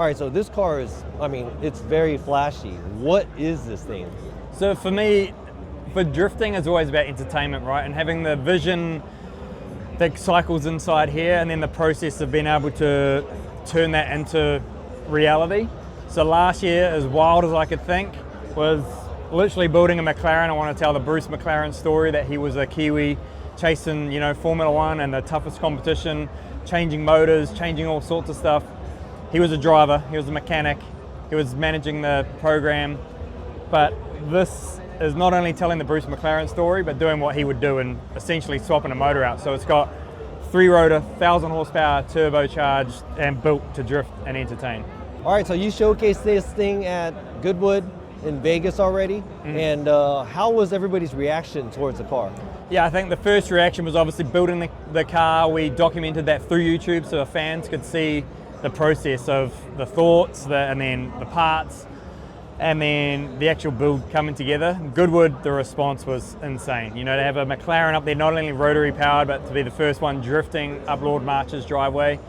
All right, so this car is, I mean, it's very flashy. What is this thing? So for me, for drifting, it's always about entertainment, right? And having the vision that cycles inside here, and then the process of being able to turn that into reality. So last year, as wild as I could think, was literally building a McLaren. I want to tell the Bruce McLaren story, that he was a Kiwi chasing, Formula One and the toughest competition, changing motors, changing all sorts of stuff. He was a driver, he was a mechanic, he was managing the program, but this is not only telling the Bruce McLaren story, but doing what he would do and essentially swapping a motor out. So it's got 3-rotor, 1,000 horsepower, turbocharged, and built to drift and entertain. All right, so you showcased this thing at Goodwood in Vegas already, and how was everybody's reaction towards the car? Yeah, I think the first reaction was obviously building the car. We documented that through YouTube so the fans could see the process of the thoughts, and then the parts, and then the actual build coming together. Goodwood, the response was insane. To have a McLaren up there, not only rotary powered, but to be the first one drifting up Lord March's driveway.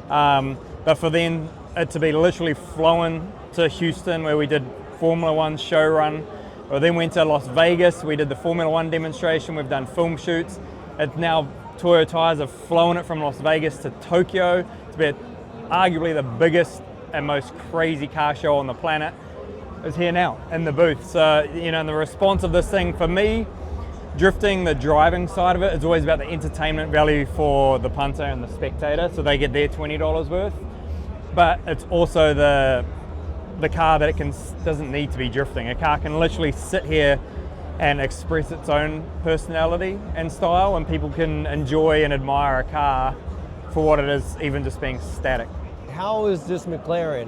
But for then it to be literally flown to Houston, where we did Formula One show run. We then went to Las Vegas, we did the Formula One demonstration, we've done film shoots. It's now, Toyo Tires have flown it from Las Vegas to Tokyo to be arguably the biggest and most crazy car show on the planet. Is here now in the booth. So, the response of this thing, for me, drifting, the driving side of it, is always about the entertainment value for the punter and the spectator, so they get their $20 worth. But it's also the car that doesn't need to be drifting. A car can literally sit here and express its own personality and style, and people can enjoy and admire a car for what it is, even just being static. How is this McLaren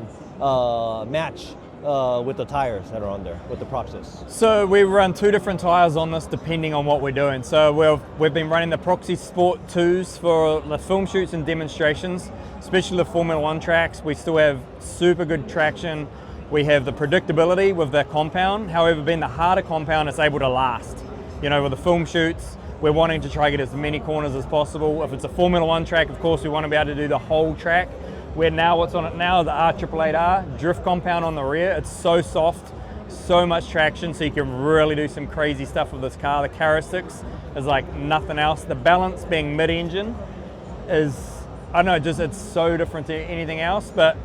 match with the tires that are on there, with the Proxys? So we run two different tires on this depending on what we're doing. So we've been running the Proxy Sport 2s for the film shoots and demonstrations, especially the Formula One tracks. We still have super good traction. We have the predictability with the compound. However, being the harder compound, it's able to last. With the film shoots, we're wanting to try to get as many corners as possible. If it's a Formula One track, of course, we want to be able to do the whole track. Where now what's on it now, the R888R drift compound on the rear. It's so soft, so much traction, so you can really do some crazy stuff with this car. The characteristics is like nothing else. The balance being mid-engine is, I don't know, it's so different to anything else, but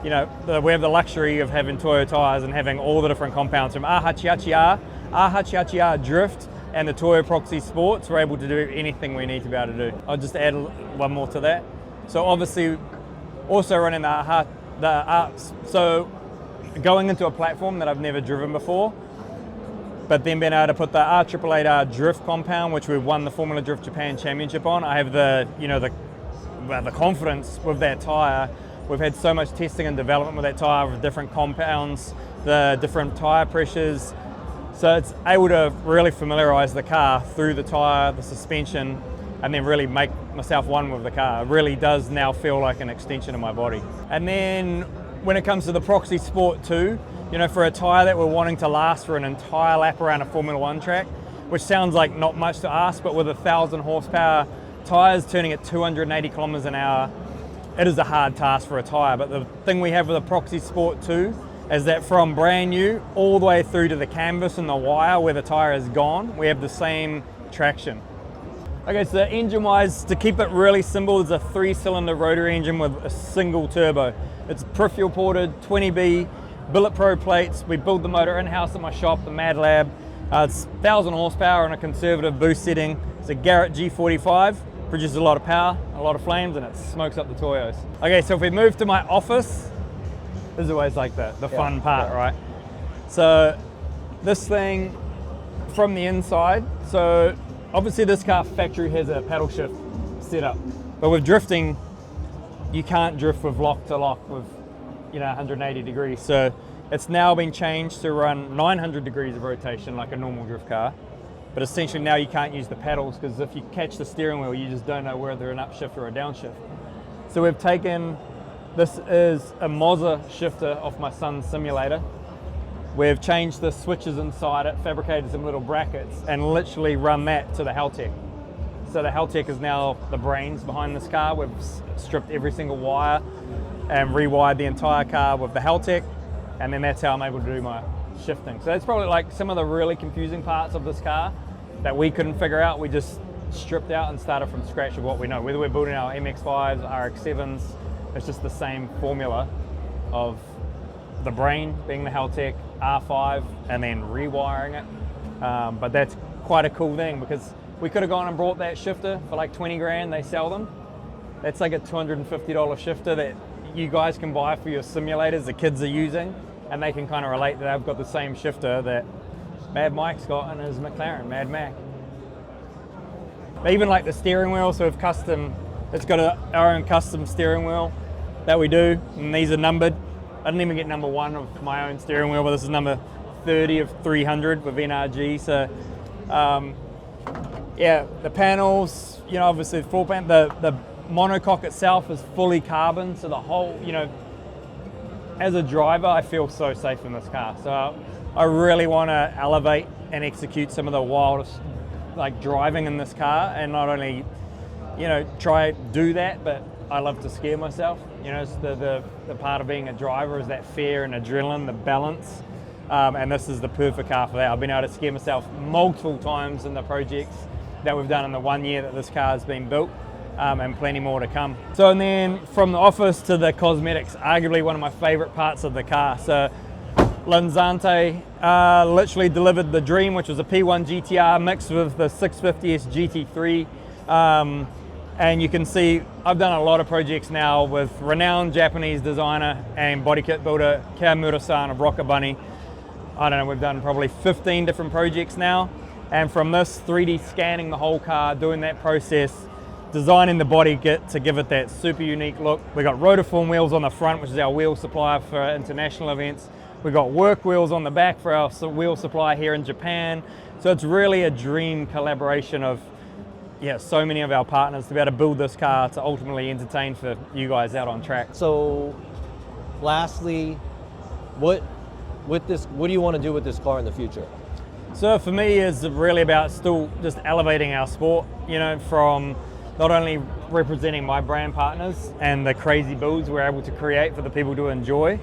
we have the luxury of having Toyo Tires and having all the different compounds from R888R drift, and the Toyo Proxy Sports. We're able to do anything we need to be able to do. I'll just add one more to that. So obviously, also running the arts, so going into a platform that I've never driven before, but then being able to put the R888R drift compound, which we've won the Formula Drift Japan Championship on. I have the confidence with that tire. We've had so much testing and development with that tire, with different compounds, the different tire pressures. So it's able to really familiarize the car through the tire, the suspension, and then really make myself one with the car. It really does now feel like an extension of my body. And then when it comes to the Proxy Sport 2, for a tire that we're wanting to last for an entire lap around a Formula One track, which sounds like not much to ask, but with 1,000 horsepower tires turning at 280 kilometers an hour, it is a hard task for a tire. But the thing we have with the Proxy Sport 2 is that from brand new all the way through to the canvas and the wire where the tire is gone, we have the same traction. Okay, so engine-wise, to keep it really simple, it's a 3-cylinder rotary engine with a single turbo. It's pre-fuel ported, 20B, Billet Pro plates. We build the motor in-house at my shop, the Mad Lab. It's 1,000 horsepower on a conservative boost setting. It's a Garrett G45, produces a lot of power, a lot of flames, and it smokes up the Toyos. Okay, so if we move to my office, this is always like the fun part, right? So this thing from the inside, so obviously this car factory has a paddle shift set up, but with drifting, you can't drift with lock to lock with 180 degrees. So it's now been changed to run 900 degrees of rotation like a normal drift car. But essentially now you can't use the pedals, because if you catch the steering wheel, you just don't know whether an upshift or a downshift. So we've taken, this is a Moza shifter off my son's simulator. We've changed the switches inside it, fabricated some little brackets, and literally run that to the Haltech. So the Haltech is now the brains behind this car. We've stripped every single wire. and rewired the entire car with the Haltech, and then that's how I'm able to do my shifting. So that's probably like some of the really confusing parts of this car that we couldn't figure out. We just stripped out and started from scratch of what we know. Whether we're building our MX-5s, RX-7s, it's just the same formula of the brain being the Haltech, R5, and then rewiring it. But that's quite a cool thing because we could have gone and bought that shifter for like 20 grand, they sell them. That's like a $250 shifter that you guys can buy for your simulators the kids are using, and they can kind of relate that they've got the same shifter that MADMAC's got in his McLaren, MADMAC. They even like the steering wheel, so we've it's got our own custom steering wheel that we do, and these are numbered. I didn't even get number 1 of my own steering wheel, but this is number 30 of 300 with NRG. So yeah, the panels, you know, obviously the floor pan, the monocoque itself is fully carbon, so the whole, you know, as a driver, I feel so safe in this car. So I really want to elevate and execute some of the wildest, like, driving in this car, and not only, you know, try do that, but I love to scare myself. You know, it's the part of being a driver is that fear and adrenaline, the balance, and this is the perfect car for that. I've been able to scare myself multiple times in the projects that we've done in the 1 year that this car has been built, and plenty more to come. So, and then from the office to the cosmetics, arguably one of my favorite parts of the car. So Linzante literally delivered the dream, which was a P1 GTR mixed with the 650S GT3. And you can see I've done a lot of projects now with renowned Japanese designer and body kit builder Kiyamura-san of Rocket Bunny. I don't know, we've done probably 15 different projects now. And from this 3D scanning the whole car, doing that process, designing the body kit to give it that super unique look. We got Rotiform wheels on the front, which is our wheel supplier for international events. We got work wheels on the back for our wheel supply here in Japan. So it's really a dream collaboration of, yeah, so many of our partners to be able to build this car to ultimately entertain for you guys out on track. So lastly, what do you want to do with this car in the future? So for me, it's really about still just elevating our sport, you know, from not only representing my brand partners and the crazy builds we're able to create for the people to enjoy,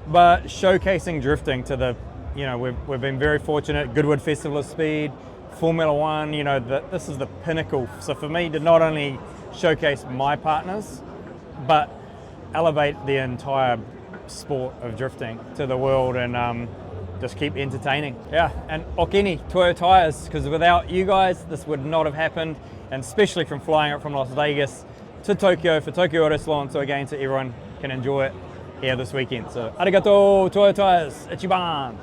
but showcasing drifting to the, you know, we've been very fortunate, Goodwood Festival of Speed, Formula One, you know, this is the pinnacle. So for me to not only showcase my partners, but elevate the entire sport of drifting to the world and just keep entertaining. Yeah, and Okini, Toyo Tires, because without you guys, this would not have happened, and especially from flying up from Las Vegas to Tokyo for Tokyo Auto Salon, so again, so everyone can enjoy it here this weekend. So, arigato, Toyo Tires, ichiban!